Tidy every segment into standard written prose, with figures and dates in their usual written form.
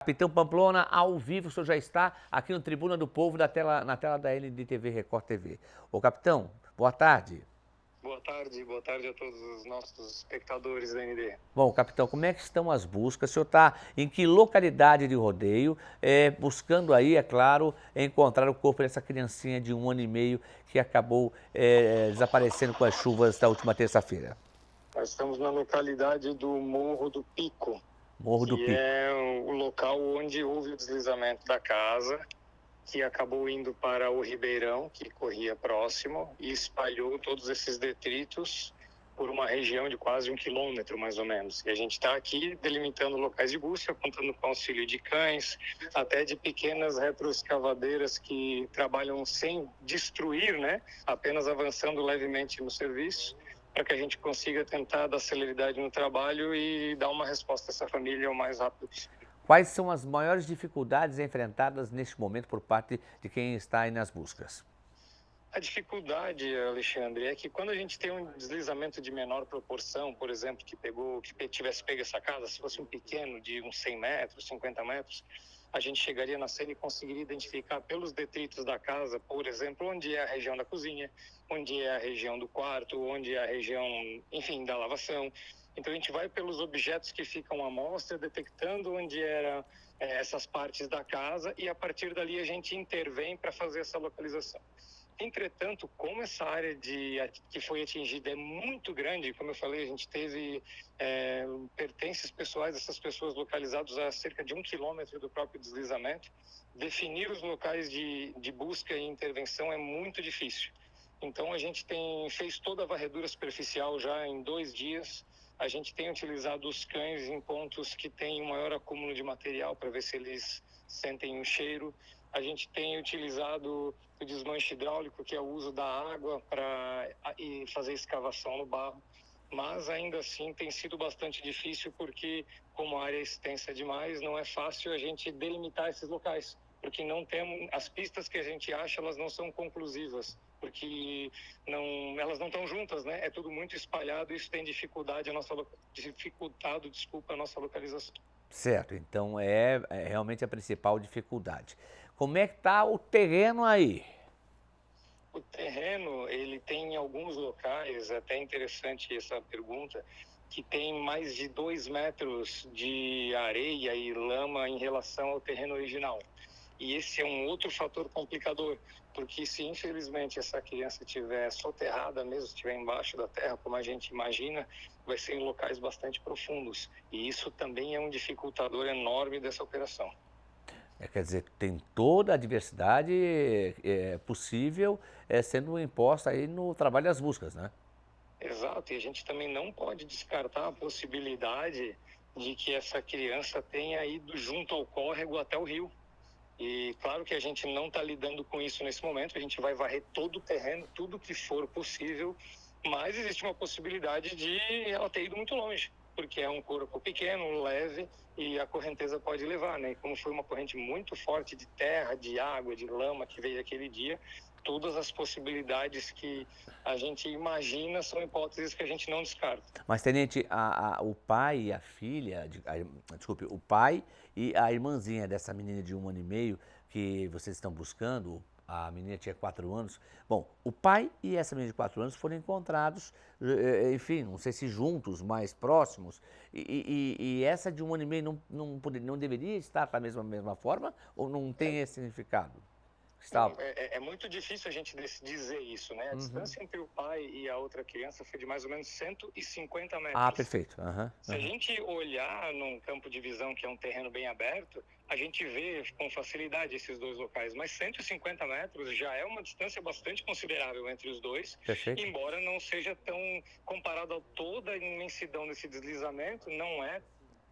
Capitão Pamplona, ao vivo, o senhor já está aqui no Tribuna do Povo, na tela da NDTV Record TV. Ô capitão, boa tarde. Boa tarde a todos os nossos espectadores da ND. Bom, capitão, como é que estão as buscas? O senhor está em que localidade de rodeio, buscando aí, é claro, encontrar o corpo dessa criancinha de 1 ano e meio que acabou desaparecendo com as chuvas da última terça-feira? Nós estamos na localidade do Morro do Pico, Morro do que Pico. é o local onde houve o deslizamento da casa, que acabou indo para o Ribeirão, que corria próximo, e espalhou todos esses detritos por uma região de quase 1 quilômetro, mais ou menos. E a gente está aqui delimitando locais de busca, contando com auxílio de cães, até de pequenas retroescavadeiras que trabalham sem destruir, né? Apenas avançando levemente no serviço, para que a gente consiga tentar dar celeridade no trabalho e dar uma resposta a essa família o mais rápido possível. Quais são as maiores dificuldades enfrentadas neste momento por parte de quem está aí nas buscas? A dificuldade, Alexandre, é que quando a gente tem um deslizamento de menor proporção, por exemplo, que tivesse pego essa casa, se fosse um pequeno de uns 100 metros, 50 metros, a gente chegaria na cena e conseguiria identificar pelos detritos da casa, por exemplo, onde é a região da cozinha, onde é a região do quarto, onde é a região, enfim, da lavação. Então a gente vai pelos objetos que ficam à mostra, detectando onde eram essas partes da casa, e a partir dali a gente intervém para fazer essa localização. Entretanto, como essa área que foi atingida é muito grande, como eu falei, a gente teve pertences pessoais dessas pessoas localizados a cerca de 1 quilômetro do próprio deslizamento, definir os locais de busca e intervenção é muito difícil. Então, a gente fez toda a varredura superficial já em 2 dias. A gente tem utilizado os cães em pontos que têm um maior acúmulo de material para ver se eles sentem o cheiro. A gente tem utilizado o desmanche hidráulico, que é o uso da água para fazer escavação no barro. Mas ainda assim tem sido bastante difícil porque, como a área é extensa demais, não é fácil a gente delimitar esses locais, porque não temos as pistas que a gente acha, elas não são conclusivas, porque elas não estão juntas, né? É tudo muito espalhado e isso tem dificultado a nossa localização. Certo, então é realmente a principal dificuldade. Como é que está o terreno aí? O terreno, ele tem alguns locais, é até interessante essa pergunta, que tem mais de 2 metros de areia e lama em relação ao terreno original. E esse é um outro fator complicador, porque se infelizmente essa criança estiver soterrada mesmo, estiver embaixo da terra, como a gente imagina, vai ser em locais bastante profundos. E isso também é um dificultador enorme dessa operação. Quer dizer, tem toda a diversidade possível sendo imposta aí no trabalho das buscas, né? Exato, e a gente também não pode descartar a possibilidade de que essa criança tenha ido junto ao córrego até o rio. E claro que a gente não está lidando com isso nesse momento, a gente vai varrer todo o terreno, tudo que for possível, mas existe uma possibilidade de ela ter ido muito longe, porque é um corpo pequeno, leve, e a correnteza pode levar, né? E como foi uma corrente muito forte de terra, de água, de lama que veio aquele dia, todas as possibilidades que a gente imagina são hipóteses que a gente não descarta. Mas, tenente, o pai e a filha, desculpe, o pai e a irmãzinha dessa menina de 1 ano e meio que vocês estão buscando, a menina tinha 4 anos. Bom, o pai e essa menina de 4 anos foram encontrados, enfim, não sei se juntos, mais próximos, e essa de 1 ano e meio não deveria estar da mesma forma ou não tem esse significado? Está... É muito difícil a gente dizer isso, né? A distância entre o pai e a outra criança foi de mais ou menos 150 Ah, metros. perfeito. Se a gente olhar num campo de visão que é um terreno bem aberto, a gente vê com facilidade esses dois locais. Mas 150 metros já é uma distância bastante considerável entre os dois, Perfeito. embora não seja tão, comparado a toda a imensidão desse deslizamento, não é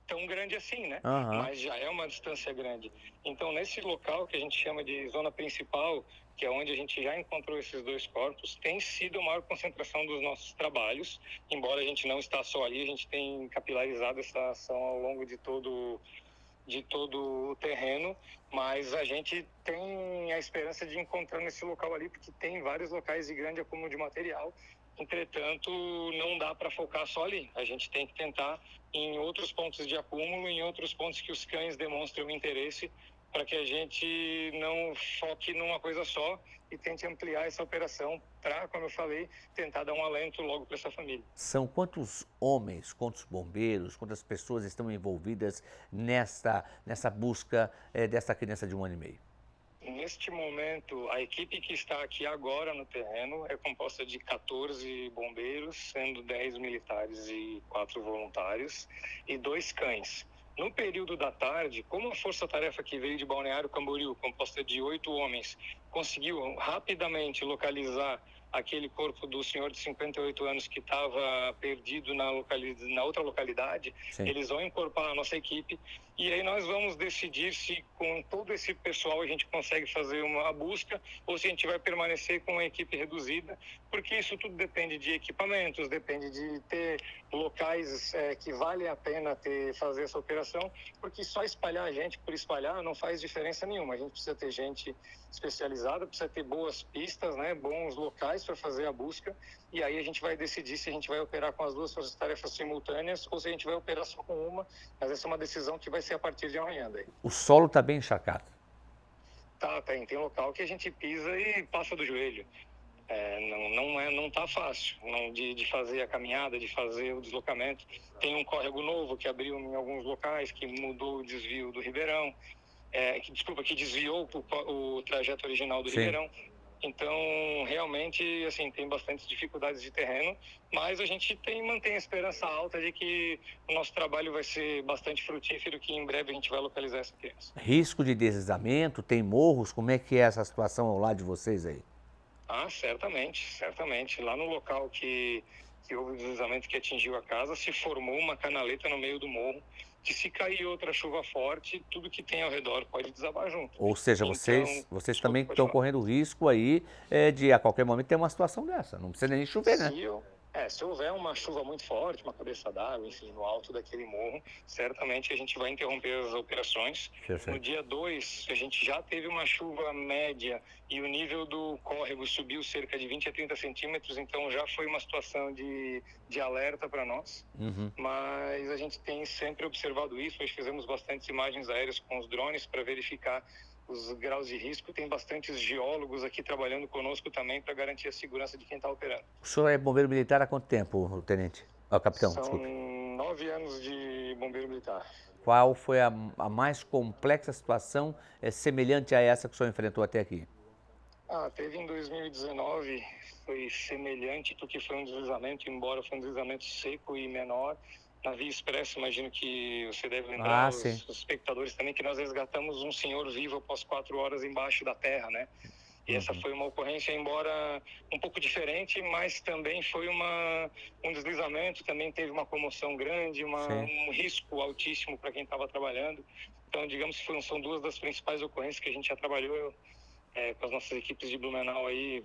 tão grande assim, né? Mas já é uma distância grande. Então, nesse local que a gente chama de zona principal, que é onde a gente já encontrou esses dois corpos, tem sido a maior concentração dos nossos trabalhos. Embora a gente não está só ali, a gente tem capilarizado essa ação ao longo de todo o terreno, mas a gente tem a esperança de encontrar nesse local ali, porque tem vários locais de grande acúmulo de material Entretanto, não dá para focar só ali. A gente tem que tentar em outros pontos de acúmulo, em outros pontos que os cães demonstram interesse, para que a gente não foque numa coisa só e tente ampliar essa operação para, como eu falei, tentar dar um alento logo para essa família. São quantos homens, quantos bombeiros, quantas pessoas estão envolvidas nessa busca dessa criança de 1 ano e meio? Neste momento, a equipe que está aqui agora no terreno é composta de 14 bombeiros, sendo 10 militares e 4 voluntários, e 2 cães. No período da tarde, como a força-tarefa que veio de Balneário Camboriú, composta de 8 homens, conseguiu rapidamente localizar aquele corpo do senhor de 58 anos que estava perdido na outra localidade, Sim. eles vão incorporar a nossa equipe e aí nós vamos decidir se com todo esse pessoal a gente consegue fazer uma busca ou se a gente vai permanecer com uma equipe reduzida, porque isso tudo depende de equipamentos, depende de ter locais que vale a pena fazer essa operação, porque só espalhar a gente por espalhar não faz diferença nenhuma. A gente precisa ter gente especializada, precisa ter boas pistas, né, bons locais para fazer a busca, e aí a gente vai decidir se a gente vai operar com as duas forças-tarefas simultâneas ou se a gente vai operar só com uma, mas essa é uma decisão que vai ser a partir de amanhã daí. O solo está bem encharcado. Tem local que a gente pisa e passa do joelho. Não tá fácil de fazer a caminhada, de fazer o deslocamento. Tem um córrego novo que abriu em alguns locais, que mudou o desvio do Ribeirão, que desviou o trajeto original do Sim. Ribeirão. Então, realmente, assim, tem bastantes dificuldades de terreno, mas a gente mantém a esperança alta de que o nosso trabalho vai ser bastante frutífero, que em breve a gente vai localizar essa criança. Risco de deslizamento, tem morros, como é que é essa situação ao lado de vocês aí? Certamente. Lá no local que houve o deslizamento que atingiu a casa, se formou uma canaleta no meio do morro, que se cair outra chuva forte, tudo que tem ao redor pode desabar junto. Ou seja, Então, vocês também estão correndo risco aí de a qualquer momento ter uma situação dessa. Não precisa nem chover, né? Se houver uma chuva muito forte, uma cabeça d'água, enfim, no alto daquele morro, certamente a gente vai interromper as operações. Perfeito. No dia 2, a gente já teve uma chuva média e o nível do córrego subiu cerca de 20 a 30 centímetros, então já foi uma situação de alerta para nós. Uhum. Mas a gente tem sempre observado isso, nós fizemos bastantes imagens aéreas com os drones para verificar os graus de risco. Tem bastantes geólogos aqui trabalhando conosco também para garantir a segurança de quem está operando. O senhor é bombeiro militar há quanto tempo, tenente? Capitão, São desculpe. 9 anos de bombeiro militar. Qual foi a mais complexa situação semelhante a essa que o senhor enfrentou até aqui? Teve em 2019, foi semelhante, porque foi um deslizamento, embora foi um deslizamento seco e menor. Na Via Expressa, imagino que você deve lembrar, os espectadores também, que nós resgatamos um senhor vivo após 4 horas embaixo da terra, né? E essa foi uma ocorrência, embora um pouco diferente, mas também foi um deslizamento, também teve uma comoção grande, um risco altíssimo para quem estava trabalhando. Então, digamos que são 2 das principais ocorrências que a gente já trabalhou com as nossas equipes de Blumenau aí,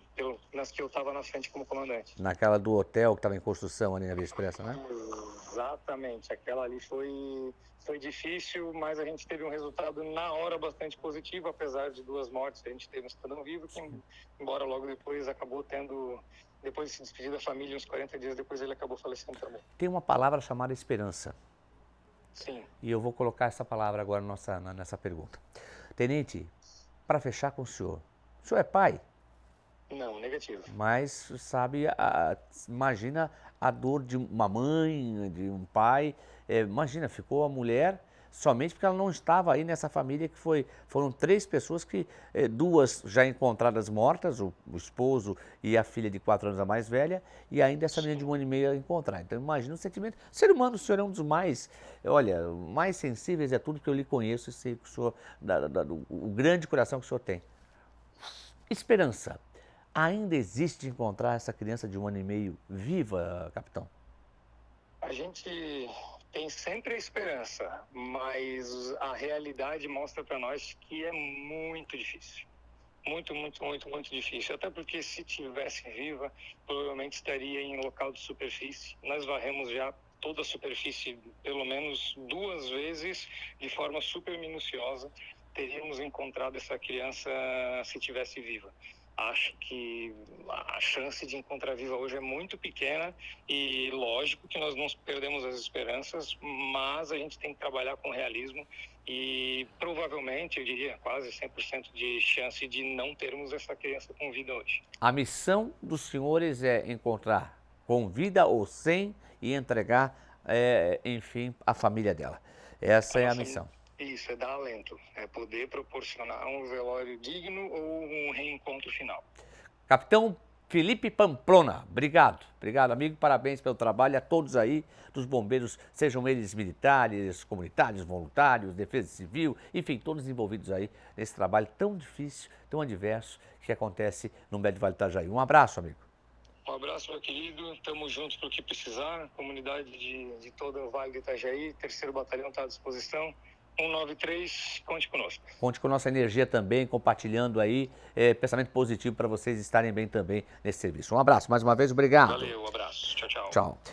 nas que eu estava na frente como comandante. Naquela do hotel que estava em construção ali na Via Expressa, né? Exatamente, aquela ali foi difícil, mas a gente teve um resultado na hora bastante positivo, apesar de 2 mortes. A gente teve um cidadão vivo que, embora logo depois acabou depois de se despedir da família, uns 40 dias depois ele acabou falecendo também. Tem uma palavra chamada esperança. Sim. E eu vou colocar essa palavra agora nessa pergunta. Tenente, para fechar com o senhor é pai? Não, negativo. Mas sabe, imagina a dor de uma mãe, de um pai. Imagina, ficou a mulher somente porque ela não estava aí nessa família que foram 3 pessoas que 2 já encontradas mortas, o esposo e a filha de 4 anos a mais velha, e ainda essa menina de 1 ano e meio a encontrar. Então imagina o sentimento. Ser humano, o senhor é um dos mais sensíveis a tudo que eu lhe conheço e sei que o senhor, o grande coração que o senhor tem. Esperança. Ainda existe de encontrar essa criança de 1 ano e meio viva, capitão? A gente tem sempre a esperança, mas a realidade mostra para nós que é muito difícil. Muito difícil. Até porque se tivesse viva, provavelmente estaria em local de superfície. Nós varremos já toda a superfície pelo menos 2 vezes de forma super minuciosa. Teríamos encontrado essa criança se tivesse viva. acho que a chance de encontrar viva hoje é muito pequena e lógico que nós não perdemos as esperanças, mas a gente tem que trabalhar com realismo e provavelmente, eu diria, quase 100% de chance de não termos essa criança com vida hoje. A missão dos senhores é encontrar com vida ou sem e entregar, enfim, a família dela. Essa A é a nossa missão. Isso, é dar alento, é poder proporcionar um velório digno ou um reencontro final. Capitão Felipe Pamplona, obrigado. Obrigado, amigo. Parabéns pelo trabalho a todos aí dos bombeiros, sejam eles militares, comunitários, voluntários, defesa civil, enfim, todos envolvidos aí nesse trabalho tão difícil, tão adverso que acontece no Médio Vale do Itajaí. Um abraço, amigo. Um abraço, meu querido. Estamos juntos para o que precisar. Comunidade de todo o Vale do Itajaí, 3º Batalhão está à disposição. 193, conte conosco. Conte com nossa energia também, compartilhando aí pensamento positivo para vocês estarem bem também nesse serviço. Um abraço, mais uma vez, obrigado. Valeu, um abraço. Tchau, tchau. Tchau.